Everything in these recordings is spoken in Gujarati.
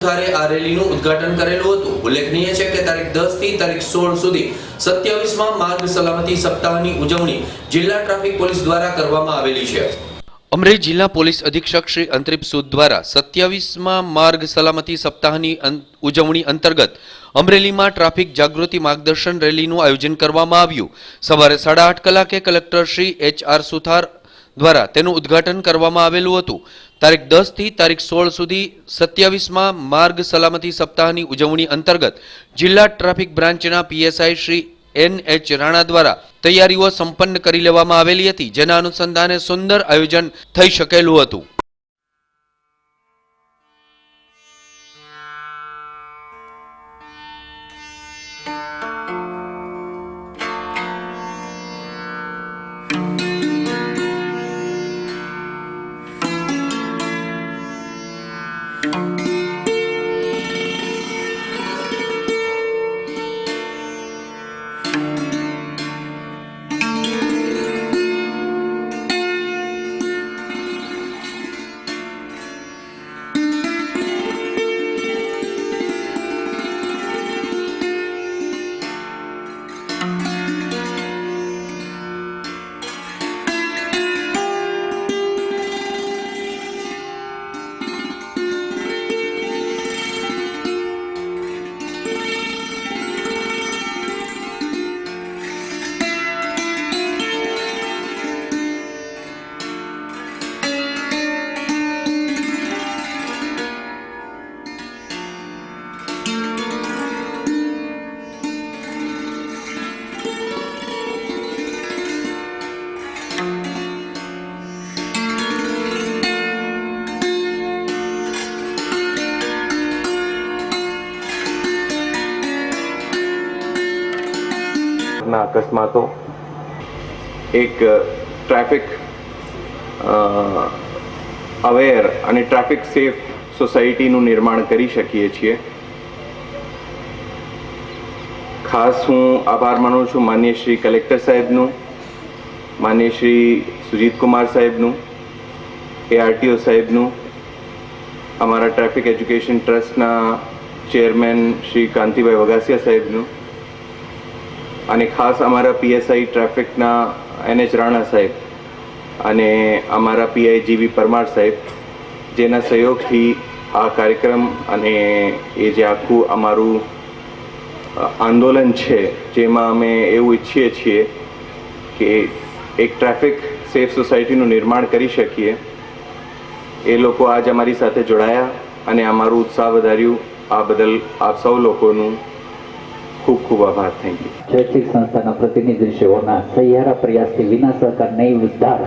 આ રેલીનું ઉદ્ઘાટન કરેલું હતું। ઉલ્લેખનીય છે કે તારીખ 10 થી તારીખ 16 સુધી 27માં માર્ગ સલામતી સપ્તાહની ઉજવણી જિલ્લા ટ્રાફિક પોલીસ દ્વારા કરવામાં આવેલી છે। અમરેલી જિલ્લા પોલીસ અધિક્ષક શ્રી અંતરીપ સૂદ દ્વારા 27માં માર્ગ સલામતી સપ્તાહની ઉજવણી અંતર્ગત અમરેલીમાં ટ્રાફિક જાગૃતિ માર્ગદર્શન રેલીનું આયોજન કરવામાં આવ્યું। સવારે 8:30 કલાકે કલેક્ટર શ્રી HR સુથાર દ્વારા તેનું ઉદ્ઘાટન કરવામાં આવેલું હતું। તારીખ 10 થી તારીખ 16 સુધી 27માં માર્ગ સલામતી સપ્તાહની ઉજવણી અંતર્ગત જિલ્લા ટ્રાફિક બ્રાન્ચના PSI શ્રી NH રાણા દ્વારા તૈયારીઓ સંપન્ન કરી લેવામાં આવેલી હતી, જેના અનુસંધાને સુંદર આયોજન થઈ શકેલું હતું। अकस्मातों एक ट्रैफिक अवेर અને ટ્રાફિક સેફ સોસાયટીનું નિર્માણ કરી શકીએ છીએ। ખાસ હું આભાર માનું છું માનનીય શ્રી કલેક્ટર સાહેબનું, માનનીય શ્રી સુજીત કુમાર સાહેબનું, ARTO સાહેબનું, અમારા ટ્રાફિક એજ્યુકેશન ટ્રસ્ટના ચેરમેન શ્રી કાંતિભાઈ વગાસિયા સાહેબનું અને ખાસ અમારા PSI ટ્રાફિકના NH રાણા સાહેબ અને અમારા PI GV પરમાર સાહેબ, જેના સહયોગથી આ કાર્યક્રમ અને એ જે આખું અમારું આંદોલન છે, જેમાં અમે એવું ઈચ્છીએ છીએ કે એક ટ્રાફિક સેફ સોસાયટીનું નિર્માણ કરી શકીએ, એ લોકો આજ અમારી સાથે જોડાયા અને અમારું ઉત્સાહ વધાર્યું। આ બદલ આપ સૌ લોકોનું ખૂબ ખૂબ આભાર। Thank you. शैक्षिक संस्थाना प्रतिनिधिश्रीओना सहियारा प्रयासथी विना सहकार नहीं उद्धार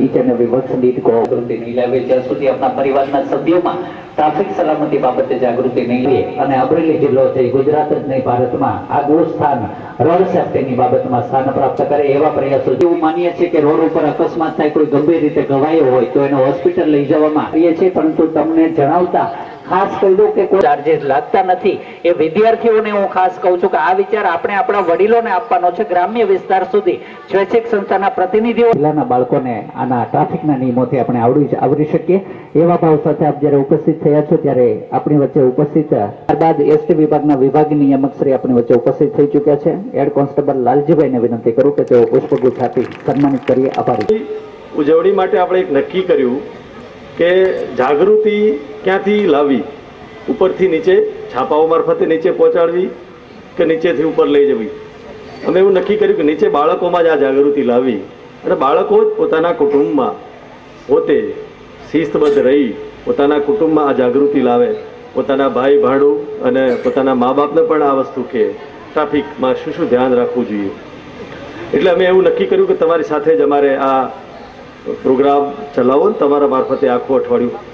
each and every works need जागृति नहीं लावे ज्यां સુધી આપણા પરિવારના સભ્યોમાં ટ્રાફિક સલામતી બાબતે જાગૃતિ નહીં લે અને અમરેલી જિલ્લો છે ગુજરાત જ નહીં ભારતમાં આગવું સ્થાન રોડ સેફ્ટીની બાબતમાં સ્થાન પ્રાપ્ત કરે એવા પ્રયાસો એવું માનીએ છીએ કે રોડ ઉપર અકસ્માત થાય, કોઈ ગંભીર રીતે ઘવાયો હોય તો એને હોસ્પિટલ લઈ જવામાં આવીએ છીએ, પરંતુ તમને જણાવતા ખાસ કહી દઉં કે કોઈ ચાર્જિસ લાગતા નથી। એ વિદ્યાર્થીઓને હું ખાસ કહું છું કે આ વિચાર આપણે આપણા વડીલોને આપવાનો છે। ગ્રામ્ય વિસ્તાર સુધી સ્વૈચ્છિક સંસ્થાના પ્રતિનિધિઓ જિલ્લાના બાળકોને આના ટ્રાફિકના નિયમોથી આપણે આવરી શકીએ એવા ભાવ સાથે આપ જ્યારે ઉપસ્થિત થયા છો ત્યારે આપણી વચ્ચે ઉપસ્થિત ત્યારબાદ ST વિભાગના વિભાગ નિયામક શ્રી આપણી વચ્ચે ઉપસ્થિત થઈ ચૂક્યા છે। હેડ કોન્સ્ટેબલ લાલજીભાઈને વિનંતી કરું કે તેઓ પુષ્પગુચ્છ આપી સન્માનિત કરીએ। આભારી। ઉજવણી માટે આપણે એક નક્કી કર્યું કે જાગૃતિ ક્યાંથી લાવવી, ઉપરથી નીચે છાપાઓ મારફતે નીચે પહોંચાડવી કે નીચેથી ઉપર લઈ જવી। અમે એવું નક્કી કર્યું કે નીચે બાળકોમાં જ આ જાગૃતિ લાવવી અને બાળકો જ પોતાના કુટુંબમાં પોતે શિસ્તબદ્ધ રહી પોતાના કુટુંબમાં આ જાગૃતિ લાવે, પોતાના ભાઈ ભાડું અને પોતાના મા બાપને પણ આ વસ્તુ કે ટ્રાફિકમાં શું શું ધ્યાન રાખવું જોઈએ। એટલે અમે એવું નક્કી કર્યું કે તમારી સાથે જ અમારે આ પ્રોગ્રામ ચલાવો ને તમારા મારફતે આખું અઠવાડિયું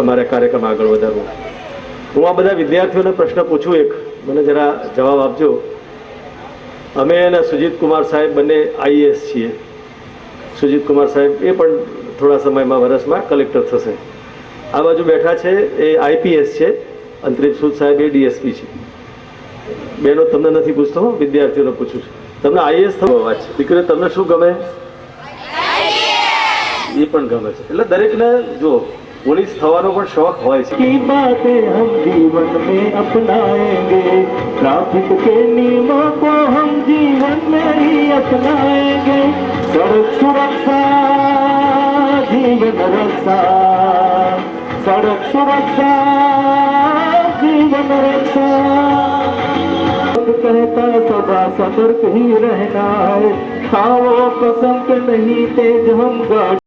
અમારે કાર્યક્રમ આગળ વધારવો। હું આ બધા વિદ્યાર્થીઓને પ્રશ્ન પૂછું, એક મને જરા જવાબ આપજો। અમે અને સુજીત કુમાર સાહેબ બંને IAS છીએ। સુજીત કુમાર સાહેબ એ પણ થોડા સમયમાં વર્ષમાં કલેક્ટર થશે। આ બાજુ બેઠા છે એ IPS છે, અંતરીપ સૂદ સાહેબ એ DSP છે। બેનો તમને નથી પૂછતો, વિદ્યાર્થીઓને પૂછું છું। તમને IAS થવો વાત છે, દીકરી તમને શું ગમે? એ પણ ગમે છે। એટલે દરેકને જો પોલીસ થવાનો પણ શોખ હોય છે. की बातें हम जीवन में अपनाएंगे, ट्रैफिक के नियमों को हम जीवन में ही अपनाएंगे. सड़क सुरक्षा जीवन रक्षा, सड़क सुरक्षा जीवन रक्षा. कहता सदा सतर्क ही रहना है, खाओ कसम के नहीं तेज हम गाड़ी